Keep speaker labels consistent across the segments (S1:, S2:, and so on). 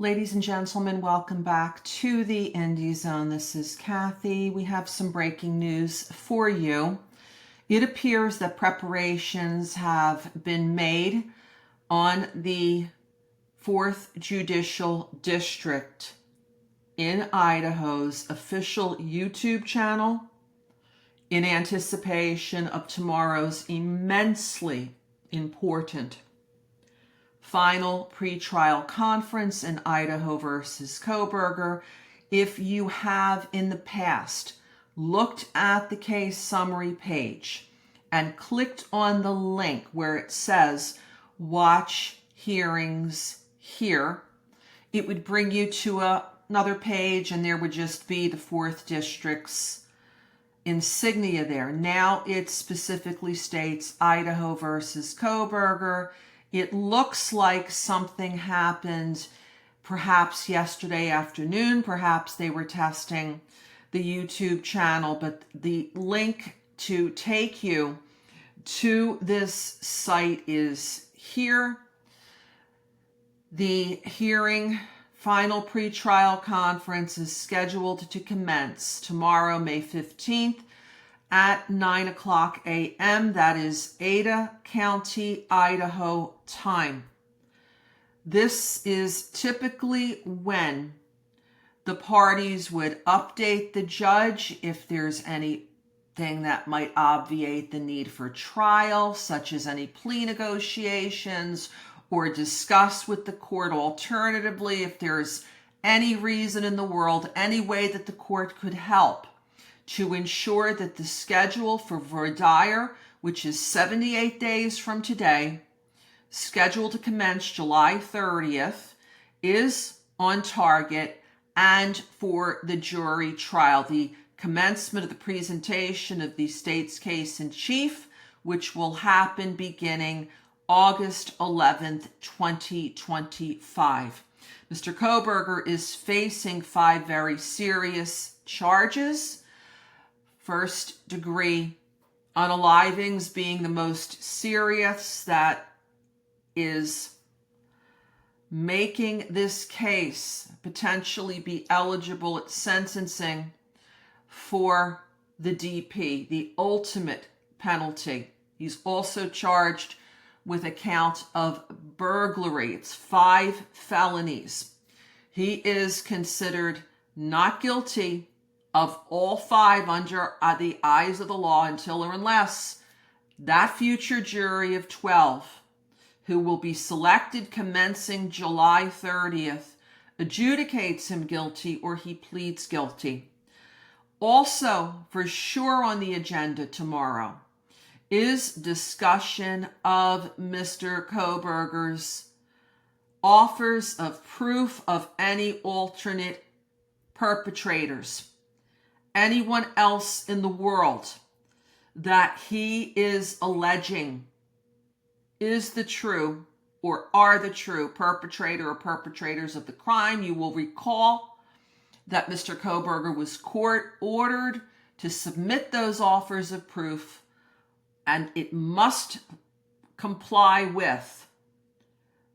S1: Ladies and gentlemen, welcome back to the Indie Zone. This is Kathy. We have some breaking news for you. It appears that preparations have been made on the 4th Judicial District in Idaho's official YouTube channel in anticipation of tomorrow's immensely important Final Pretrial Conference in Idaho versus Kohberger. If you have in the past looked at the case summary page and clicked on the link where it says watch hearings here, it would bring you to another page and there would just be the 4th District's insignia there. Now it specifically states Idaho versus Kohberger. It looks like something happened perhaps yesterday afternoon. Perhaps they were testing the YouTube channel, but the link to take you to this site is here. The hearing, Final Pretrial Conference, is scheduled to commence tomorrow, May 15th, at 9 o'clock a.m. That is Ada County, Idaho time. This is typically when the parties would update the judge if there's anything that might obviate the need for trial, such as any plea negotiations, or discuss with the court alternatively if there's any reason in the world, any way that the court could help to ensure that the schedule for voir dire, which is 78 days from today, scheduled to commence July 30th, is on target, and for the jury trial, the commencement of the presentation of the state's case in chief, which will happen beginning August 11th, 2025. Mr. Kohberger is facing 5 very serious charges. First degree unalivings being the most serious, that is making this case potentially be eligible at sentencing for the DP, the ultimate penalty. He's also charged with a count of burglary. It's 5 felonies. He is considered not guilty of all 5 under the eyes of the law until or unless that future jury of 12, who will be selected commencing July 30th, adjudicates him guilty or he pleads guilty. Also, for sure on the agenda tomorrow is discussion of Mr. Kohberger's offers of proof of any alternate perpetrators, anyone else in the world that he is alleging is the true or are the true perpetrator or perpetrators of the crime. You will recall that Mr. Kohberger was court ordered to submit those offers of proof, and it must comply with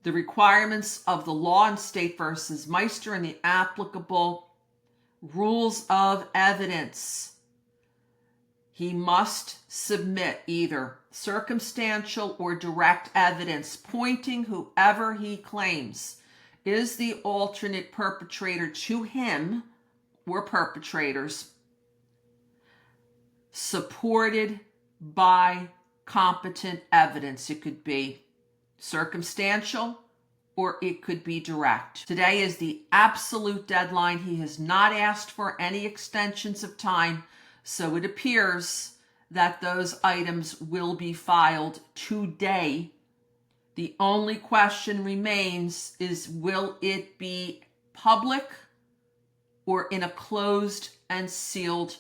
S1: the requirements of the law in State versus Meister and the applicable rules of evidence. He must submit either circumstantial or direct evidence pointing whoever he claims is the alternate perpetrator to him or perpetrators, supported by competent evidence. It could be circumstantial or it could be direct. Today is the absolute deadline. He has not asked for any extensions of time, so it appears that those items will be filed today. The only question remains is, will it be public or in a closed and sealed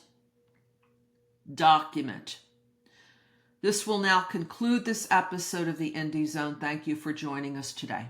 S1: document? This will now conclude this episode of the Indie Zone. Thank you for joining us today.